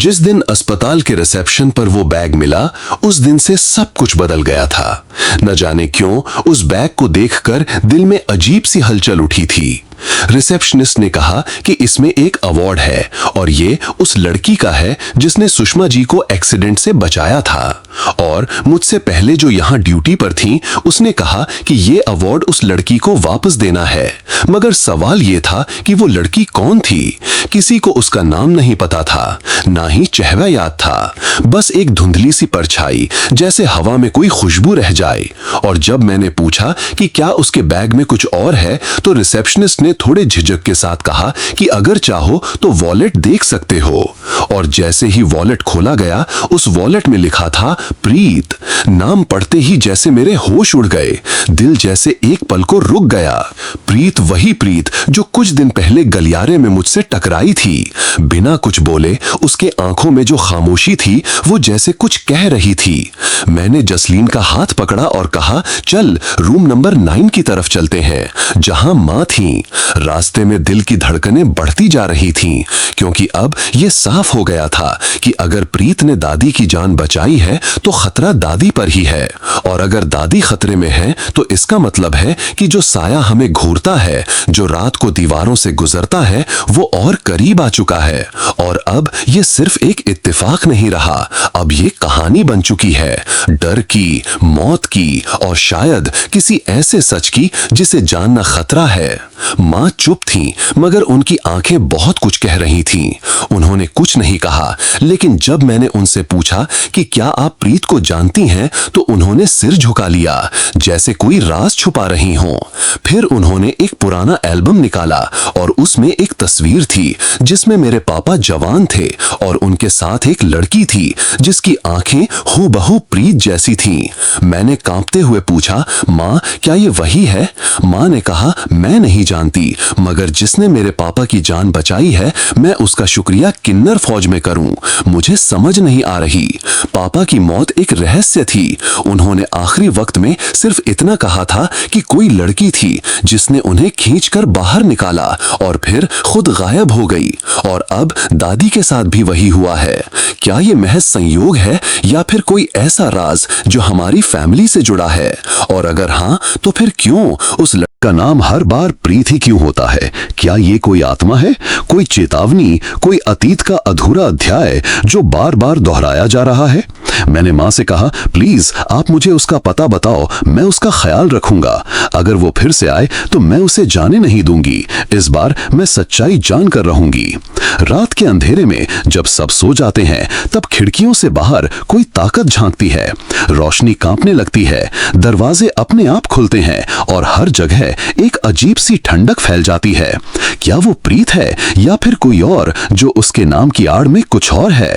जिस दिन अस्पताल के रिसेप्शन पर वो बैग मिला, उस दिन से सब कुछ बदल गया था। न जाने क्यों उस बैग को देखकर दिल में अजीब सी हलचल उठी थी। रिसेप्शनिस्ट ने कहा कि इसमें एक अवार्ड है और ये उस लड़की का है जिसने सुषमा जी को एक्सीडेंट से बचाया था। और मुझसे पहले जो यहाँ ड्यूटी पर थी, उसने कहा कि ये अवार्ड उस लड़की को वापस देना है। मगर सवाल ये था कि वो लड़की कौन थी। किसी को उसका नाम नहीं पता था, ना ही चेहरा याद था। बस एक धुंधली सी परछाई, जैसे हवा में कोई खुशबू रह जाए। और जब मैंने पूछा कि क्या उसके बैग में कुछ और है, तो रिसेप्शनिस्ट ने थोड़े झिझक के साथ कहा कि अगर चाहो तो वॉलेट देख सकते हो। और जैसे ही वॉलेट खोला गया, उस वॉलेट में लिखा था प्रीत। नाम पढ़ते ही जैसे मेरे होश उड़ गए, दिल जैसे एक पल को रुक गया। प्रीत वही प्रीत जो कुछ दिन पहले गलियारे में मुझसे टकराई थी। बिना कुछ बोले उसके आंखों में जो खामोशी थी, वो जैसे कुछ कह रही थी। मैंने जसलीन का हाथ पकड़ा और कहा, चल रूम नंबर 9 की तरफ चलते हैं, जहां मां थी। रास्ते में दिल की धड़कनें बढ़ती जा रही थीं, क्योंकि अब यह साफ हो गया था कि अगर प्रीत ने दादी की जान बचाई है तो खतरा दादी पर ही है। और अगर दादी खतरे में है तो इसका मतलब है कि जो साया हमें घूरता है, जो रात को दीवारों से गुजरता है, वो और करीब आ चुका है। और अब ये सिर्फ एक इत्तेफाक नहीं रहा, अब ये कहानी बन चुकी है, डर की, मौत की और शायद किसी ऐसे सच की जिसे जानना खतरा है। मां चुप थी, मगर उनकी आंखें बहुत कुछ कह रही थीं। उन्होंने कुछ नहीं कहा, लेकिन जब मैंने उनसे पूछा कि क्या आप प्रीत को जानती हैं, तो उन्होंने सिर झुका लिया, जैसे कोई राज छुपा रही हों। फिर उन्होंने एक पुराना एल्बम निकाला और उसमें एक तस्वीर थी जिसमें मेरे पापा जवान थे और उनके साथ एक लड़की थी जिसकी आंखें हूबहू प्रीत जैसी थीं। मैंने कांपते हुए पूछा, मां क्या ये वही है? मां ने कहा, मैं नहीं जानती, मगर जिसने मेरे पापा की जान बचाई है, मैं उसका शुक्रिया किन्नर फौज में करूं। मुझे समझ नहीं आ रही। पापा की मौत एक रहस्य थी। उन्होंने आखिरी वक्त में सिर्फ इतना कहा था कि कोई लड़की थी जिसने उन्हें खींचकर बाहर निकाला और फिर खुद गायब हो गई। और अब दादी के साथ भी वही हुआ है। क्या ये महज संयोग है या फिर कोई ऐसा राज जो हमारी फैमिली से जुड़ा है? और अगर हाँ, तो फिर क्यों उस का नाम हर बार प्रीत ही क्यों होता है? क्या ये कोई आत्मा है, कोई चेतावनी, कोई अतीत का अधूरा अध्याय जो बार बार दोहराया जा रहा है? मैंने मां से कहा, प्लीज आप मुझे उसका पता बताओ, मैं उसका ख्याल रखूंगा। अगर वो फिर से आए तो मैं उसे जाने नहीं दूंगी। इस बार मैं सच्चाई जानकर रहूंगी। रात के अंधेरे में जब सब सो जाते हैं, तब खिड़कियों से बाहर कोई ताकत झांकती है। रोशनी कांपने लगती है, दरवाजे अपने आप खुलते हैं और हर जगह एक अजीब सी ठंडक फैल जाती है। क्या वो प्रीत है या फिर कोई और जो उसके नाम की आड़ में कुछ और है?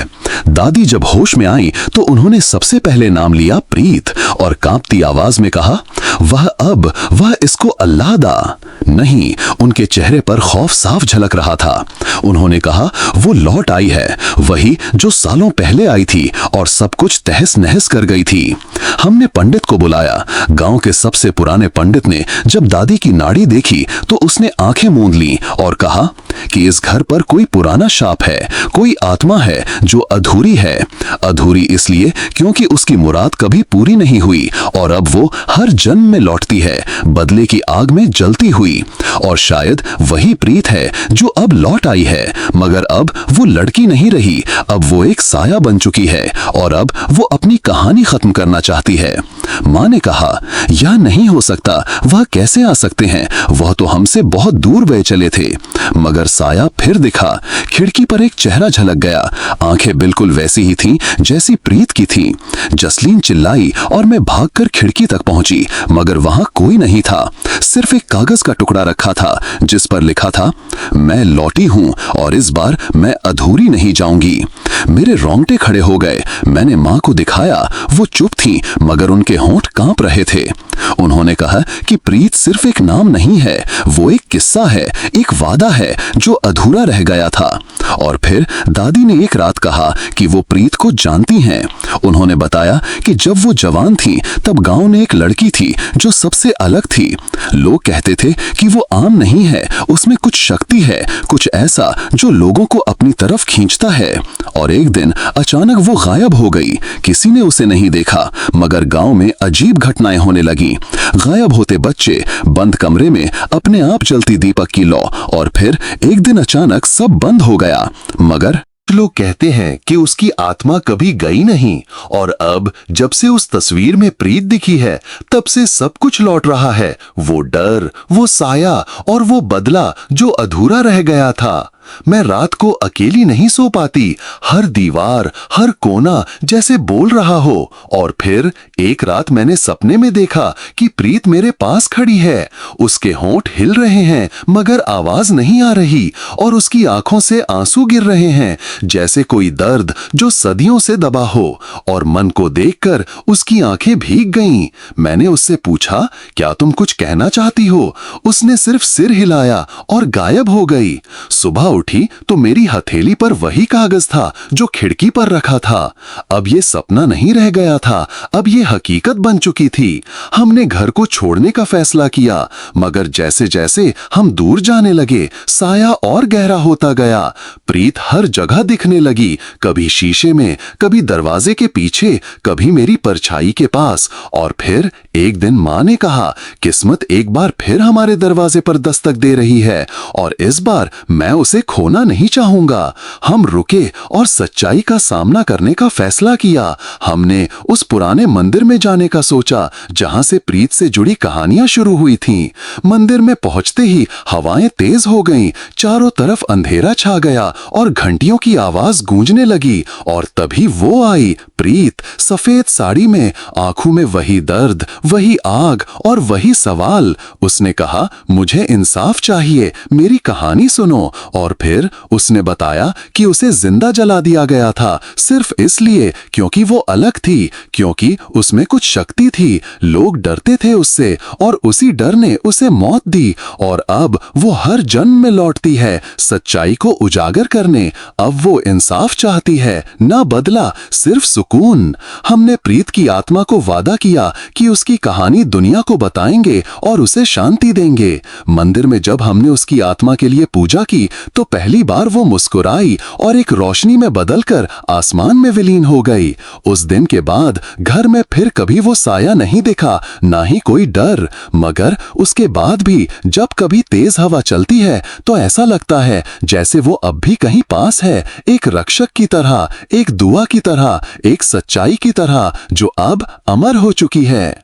दादी जब होश में आई तो उन्होंने सबसे पहले नाम लिया प्रीत और कांपती आवाज में कहा, वह इसको अल्लाह दा। नहीं, उनके चेहरे पर खौफ साफ झलक रहा था। उन्होंने कहा, वो लौट आई है, वही जो सालों पहले आई थी और सब कुछ तहस नहस कर गई थी। हमने पंडित को बुलाया। गांव के सबसे पुराने पंडित ने जब दादी की नाड़ी देखी तो उसने आंखें मूंद ली और कहा कि इस घर पर कोई पुराना शाप है, कोई आत्मा है जो अधूरी है। अधूरी इसलिए क्योंकि उसकी मुराद कभी पूरी नहीं हुई और अब वो हर जन्म में लौटती है, बदले की आग में जलती हुई। और शायद वही प्रीत है जो अब लौट आई है, मगर अब वो लड़की नहीं रही, अब वो एक साया बन चुकी है और अब वो अपनी कहानी खत्म करना चाहती है। मां ने कहा, यह नहीं हो सकता, वह कैसे आ सकते हैं? वह तो हमसे बहुत दूर गए चले थे। मगर साया फिर दिखा। खिड़की पर एक चेहरा झलक गया। आंखें बिल्कुल वैसी ही थीं जैसी प्रीत की थीं। जसलीन चिल्लाई और मैं भागकर खिड़की तक पहुंची, मगर वहां कोई नहीं था। सिर्फ एक कागज का टुकड़ा रखा था जिस पर लिखा था, मैं लौटी हूं और इस बार मैं अधूरी नहीं जाऊंगी। मेरे रोंगटे खड़े हो गए। मैंने मां को दिखाया। वो चुप थी, मगर उनके होंठ कांप रहे थे। उन्होंने कहा कि प्रीत सिर्फ एक नाम नहीं है, वो एक किस्सा है, एक वादा है जो अधूरा रह गया था। और फिर दादी ने एक रात कहा कि वो प्रीत को जानती हैं। उन्होंने बताया कि जब वो जवान थी तब गांव में एक लड़की थी जो सबसे अलग थी। लोग कहते थे कि वो आम नहीं है, उसमें कुछ शक्ति है, कुछ ऐसा जो लोगों को अपनी तरफ खींचता है। और एक दिन अचानक वो गायब हो गई। किसी ने उसे नहीं देखा, मगर गांव में अजीब घटनाएं होने लगी। गायब होते बच्चे, बंद कमरे में अपने आप जलती दीपक की लौ, और फिर एक दिन अचानक सब बंद हो गया। मगर लोग कहते हैं कि उसकी आत्मा कभी गई नहीं, और अब जब से उस तस्वीर में प्रीत दिखी है तब से सब कुछ लौट रहा है। वो डर, वो साया और वो बदला जो अधूरा रह गया था। मैं रात को अकेली नहीं सो पाती, हर दीवार, हर कोना जैसे बोल रहा हो। और फिर एक रात मैंने सपने में देखा कि प्रीत मेरे पास खड़ी है। उसके होंठ हिल रहे हैं मगर आवाज नहीं आ रही, और उसकी आंखों से आंसू गिर रहे हैं जैसे कोई दर्द जो सदियों से दबा हो। और मन को देखकर उसकी आंखें भीग गईं। मैंने उससे पूछा, क्या तुम कुछ कहना चाहती हो? उसने सिर्फ सिर हिलाया और गायब हो गई। सुबह उठी तो मेरी हथेली पर वही कागज था जो खिड़की पर रखा था। अब ये सपना नहीं रह गया था, अब ये हकीकत बन चुकी थी। हमने घर को छोड़ने का फैसला किया, मगर जैसे जैसे हम दूर जाने लगे साया और गहरा होता गया। प्रीत हर जगह दिखने लगी, कभी शीशे में, कभी दरवाजे के पीछे, कभी मेरी परछाई के पास। और फिर एक दिन माँ ने कहा, किस्मत एक बार फिर हमारे दरवाजे पर दस्तक दे रही है, और इस बार मैं उसे खोना नहीं चाहूंगा। हम रुके और सच्चाई का सामना करने का फैसला किया। हमने उस पुराने मंदिर में जाने का सोचा जहां से प्रीत से जुड़ी कहानियां शुरू हुई थीं। मंदिर में पहुंचते ही हवाएं तेज हो गईं, चारों तरफ अंधेरा छा गया और घंटियों की आवाज गूंजने लगी। और तभी वो आई, प्रीत, सफेद साड़ी में, आंखों में वही दर्द, वही आग और वही सवाल। उसने कहा, मुझे इंसाफ चाहिए, मेरी कहानी सुनो। और फिर उसने बताया कि उसे जिंदा जला दिया गया था सिर्फ इसलिए क्योंकि वो अलग थी, क्योंकि उसमें कुछ शक्ति थी। लोग डरते थे उससे, और उसी डर ने उसे मौत दी। और अब वो हर जन्म में लौटती है सच्चाई को उजागर करने। अब वो इंसाफ चाहती है, ना बदला, सिर्फ सुकून। हमने प्रीत की आत्मा को वादा किया कि उसकी कहानी दुनिया को बताएंगे और उसे शांति देंगे। मंदिर में जब हमने उसकी आत्मा के लिए पूजा की तो पहली बार वो मुस्कुराई और एक रोशनी में बदलकर आसमान में विलीन हो गई। उस दिन के बाद घर में फिर कभी वो साया नहीं दिखा, ना ही कोई डर। मगर उसके बाद भी जब कभी तेज हवा चलती है तो ऐसा लगता है जैसे वो अब भी कहीं पास है, एक रक्षक की तरह, एक दुआ की तरह, एक सच्चाई की तरह जो अब अमर हो चुकी है।